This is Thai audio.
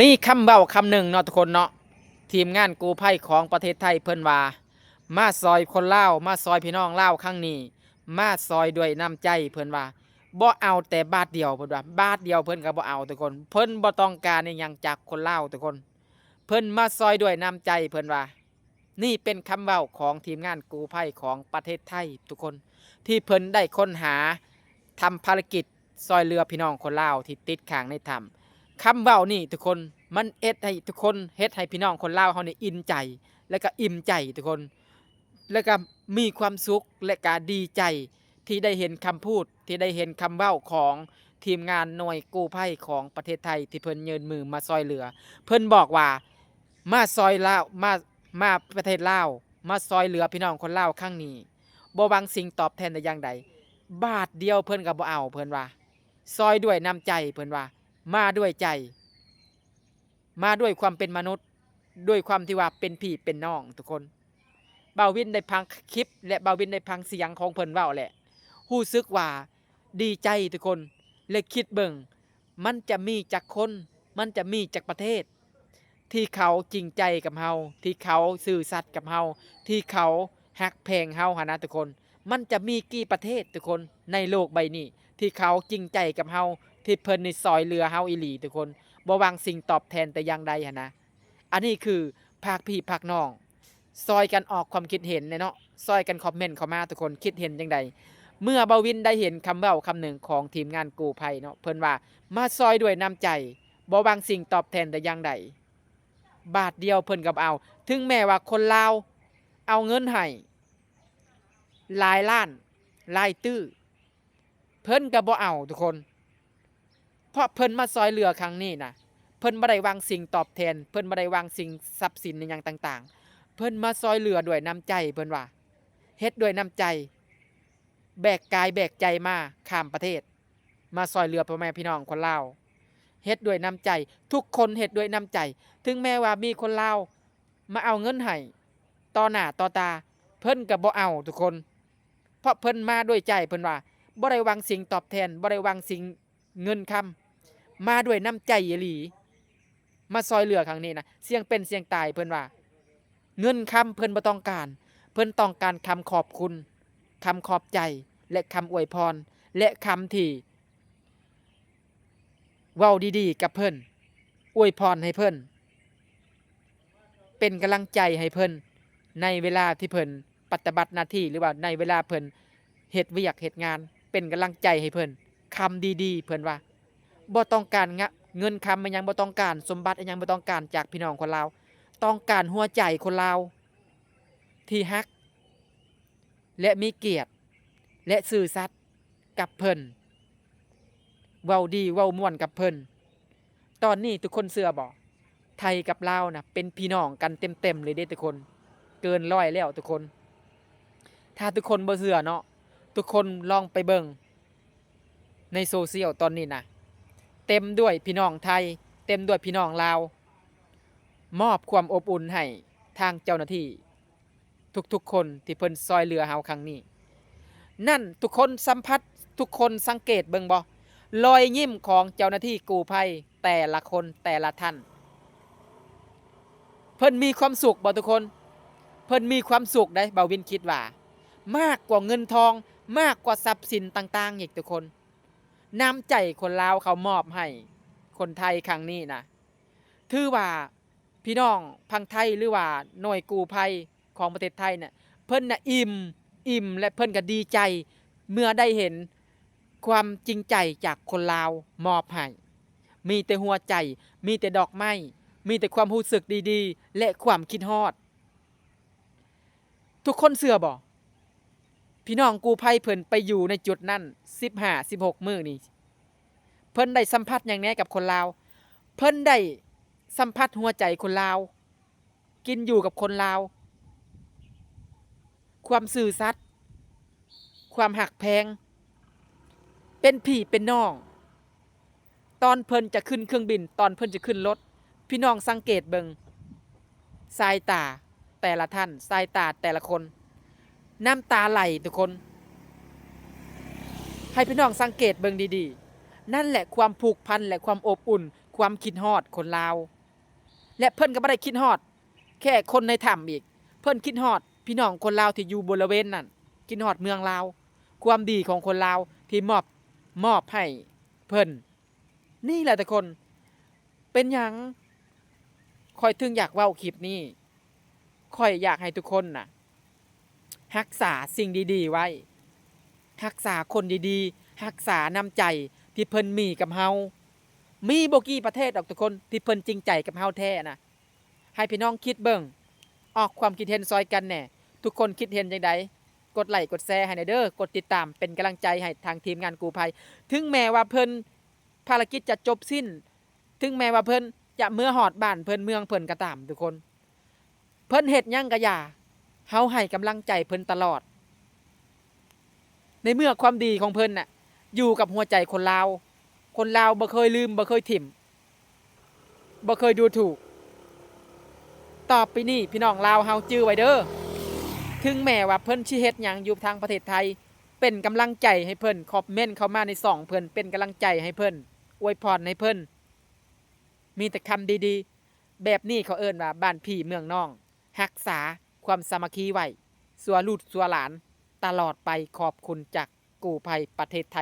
มีคำเว้าคำหนึ่งเนาะทุกคนเนาะทีมงานกู้ภัยของประเทศไทยเพิ่นว่ามาซอยคนลาวมาซอยพี่น้องลาวครั้งนี้มาซอยด้วยน้ำใจเพิ่นว่าบ่เอาแต่บาทเดียวเพิ่นว่าบาทเดียวเพิ่นก็บ่เอาทุกคนเพิ่นบ่ต้องการอีหยังจากคนลาวทุกคนเพิ่นมาซอยด้วยน้ำใจเพิ่นว่านี่เป็นคำเว้าของทีมงานกู้ภัยของประเทศไทยทุกคนที่เพิ่นได้ค้นหาทำภารกิจซอยเรือพี่น้องคนลาวที่ติดค้างในถ้ำ คำเว้านี่ทุกคนมันเฮ็ดให้ทุกคนเฮ็ดให้พี่น้องคนลาวเขานี่อินใจแล้วก็อิ่มใจทุกคนแล้วก็มีความสุขและก็ดีใจที่ได้เห็นคำพูดที่ได้เห็นคำเว้าของทีมงานหน่วยกู้ภัยของประเทศไทยที่เพิ่นยื่นมือมาซอยเหลือเพิ่นบอกว่ามาซอยลาวมาประเทศลาวมาซอยเหลือพี่น้องคนลาวครั้งนี้บ่หวังสิ่งตอบแทนแต่อย่างใดบาทเดียวเพิ่นก็บ่เอาเพิ่นว่าซอยด้วยน้ำใจเพิ่นว่า มาด้วยใจ มาด้วยความเป็นมนุษย์ ด้วยความที่ว่าเป็นพี่เป็นน้องทุกคนเบาวินได้พังคลิปและเบาวินได้พังเสียงของเพิ่นเว้าแหละรู้สึกว่าดีใจทุกคนและคิดเบิ่งมันจะมีจากคนมันจะมีจากประเทศที่เขาจริงใจกับเฮาที่เขาซื่อสัตย์กับเฮาที่เขาฮักแพงเฮาหนนะทุกคนมันจะมีกี่ประเทศทุกคนในโลกใบนี้ที่เขาจริงใจกับเฮาที่เพิ่นในซอยเรือเฮาอีหลีทุกคนบ่หวังสิ่งตอบแทนแต่อย่างใดหันนะอันนี้คือภาคพี่ภาคน้องซอยกันออกความคิดเห็นเนาะซอยกันคอมเมนต์เข้ามาทุกคนคิดเห็นจังใดเมื่อเบาวินได้เห็นคำเว้าคำหนึ่งของทีมงานกู้ภัยเนาะเพิ่นว่ามาซอยด้วยน้ำใจบ่หวังสิ่งตอบแทนแต่อย่างใด บาทเดียวเพิ่นกับเอาถึงแม้ว่าคนลาวเอาเงินให้หลายล้านหลายตื้อเพิ่นก็บ่เอาทุกคนเพราะเพิ่นมาซอยเหลือครั้งนี้นะเพิ่นบ่ได้หวังสิ่งตอบแทนเพิ่นบ่ได้หวังสิ่งทรัพย์สินอิหยังต่างๆเพิ่นมาซอยเหลือด้วยน้ำใจเพิ่นว่าเฮ็ดด้วยน้ำใจแบกกายแบกใจมาข้ามประเทศมาซอยเหลือพ่อแม่พี่น้องคนลาวเฮ็ดด้วยน้ำใจทุกคนเฮ็ดด้วยน้ำใจถึงแม้ว่ามีคนลาวมาเอาเงินให้ต่อหน้าต่อตาเพิ่นก็บ่เอาทุกคนเพราะเพิ่นมาด้วยใจเพิ่นว่าบ่ได้หวังสิ่งตอบแทนบ่ได้หวังสิ่งเงินคำมาด้วยน้ำใจอีหลีมาซอยเหลือครั้งนี้นะเสี่ยงเป็นเสี่ยงตายเพิ่นว่าเงินคำเพิ่นบ่ต้องการเพิ่นต้องการคำขอบคุณคำขอบใจและคำอวยพรและคำที่เว้าดีๆกับเพิ่นอวยพรให้เพิ่นเป็นกำลังใจให้เพิ่นในเวลาที่เพิ่นปฏิบัติหน้าที่หรือว่าในเวลาเพิ่นเฮ็ดเวียกเฮ็ดงานเป็นกำลังใจให้เพิ่นคำดีๆเพิ่นว่าบ่ต้องการเงินคำมันยังบ่ต้องการสมบัติอิหยังบ่ต้องการจากพี่น้องคนลาวต้องการหัวใจคนลาวที่ฮักและมีเกียรติและซื่อสัตย์กับเพิ่นเว้าดีเว้าม่วนกับเพิ่นตอนนี้ทุกคนเชื่อบ่ไทยกับลาวน่ะเป็นพี่น้องกันเต็มๆเลยเด้ทุกคนเกินร้อยแล้วทุกคนถ้าทุกคนบ่เชื่อเนาะทุกคนลองไปเบิ่งในโซเชียลตอนนี้นะเต็มด้วยพี่น้องไทยเต็มด้วยพี่น้องลาวมอบความอบอุ่นให้ทางเจ้าหน้าที่ทุกๆคนที่เพิ่นซอยเหลือเฮาครั้งนี้นั่นทุกคนสัมผัสทุกคนสังเกตเบิ่งบ่รอยยิ้มของเจ้าหน้าที่กู้ภัยแต่ละคนแต่ละท่านเพิ่นมีความสุขบ่ทุกคนเพิ่นมีความสุขได้บ่าววินคิดว่ามากกว่าเงินทองมากกว่าทรัพย์สินต่างๆอีกทุกคนน้ำใจคนลาวเขามอบให้คนไทยครั้งนี้นะถือว่าพี่น้องพังไทยหรือว่าหน่วยกู้ภัยของประเทศไทยเนี่ยเพิ่นน่ะอิ่มและเพิ่นก็ดีใจเมื่อได้เห็นความจริงใจจากคนลาวมอบให้มีแต่หัวใจมีแต่ดอกไม้มีแต่ความรู้สึกดีๆและความคิดฮอดทุกคนเชื่อบ่พี่น้องกู้ภัยเพิ่นไปอยู่ในจุดนั้น15-16มื้อนี่เพิ่นได้สัมผัสอย่างแน่กับคนลาวเพิ่นได้สัมผัสหัวใจคนลาวกินอยู่กับคนลาวความซื่อสัตย์ความหักแพงเป็นพี่เป็นน้องตอนเพิ่นจะขึ้นเครื่องบินตอนเพิ่นจะขึ้นรถพี่น้องสังเกตเบิ่งสายตาแต่ละท่านสายตาแต่ละคนน้ำตาไหลทุกคนให้พี่น้องสังเกตเบิ่งดีๆนั่นแหละความผูกพันและความอบอุ่นค ความคิดฮอดคนลาวและเพิ่นก็บ่ได้คิดฮอดแค่คนในถ้ำอีกเพิ่นคิดฮอดพี่น้องคนลาวที่อยู่บริเวณนั้นคิดฮอดเมืองลาวความดีของคนลาวที่มอบให้เพิ่นนี่แหละทุกคนเป็นหยังค่อยถึงอยากเว้าคลิปนี้ค่อยอยากให้ทุกคนน่ะรักษาสิ่งดีๆไว้รักษาคนดีๆรักษาน้ำใจที่เพิ่นมีกับเฮามีบ่กี่ประเทศดอกทุกคนที่เพิ่นจริงใจกับเฮาแท้นะให้พี่น้องคิดเบิ่งออกความคิดเห็นซอยกันแหน่ทุกคนคิดเห็นจังไดกดไลค์กดแชร์ให้หน่อยเด้อกดติดตามเป็นกำลังใจให้ทางทีมงานกู้ภัยถึงแม้ว่าเพิ่นภารกิจจะจบสิ้นถึงแม้ว่าเพิ่นจะเมื่อฮอดบ้านเพิ่นเมืองเพิ่นก็ตามทุกคนเพิ่นเฮ็ดหยังก็อย่าเฮาให้กำลังใจเพิ่นตลอดในเมื่อความดีของเพิ่นน่ะอยู่กับหัวใจคนลาวบ่เคยลืมบ่เคยถิ่มบ่เคยดูถูกต่อไปนี้พี่น้องลาวเฮาจื้อไว้เด้อถึงแม้ว่าเพิ่นสิเฮ็ดหยังอยู่ทางประเทศไทยเป็นกำลังใจให้เพิ่นคอมเมนต์เข้ามาในช่องเพิ่นเป็นกำลังใจให้เพิ่นอวยพรให้เพิ่นมีแต่คำดีๆแบบนี้เขาเอิ้นว่าบ้านพี่เมืองน้องรักษาความสามัคคีไว้สัวลูกสัวหลานตลอดไปขอบคุณจากกู้ภัยประเทศไทย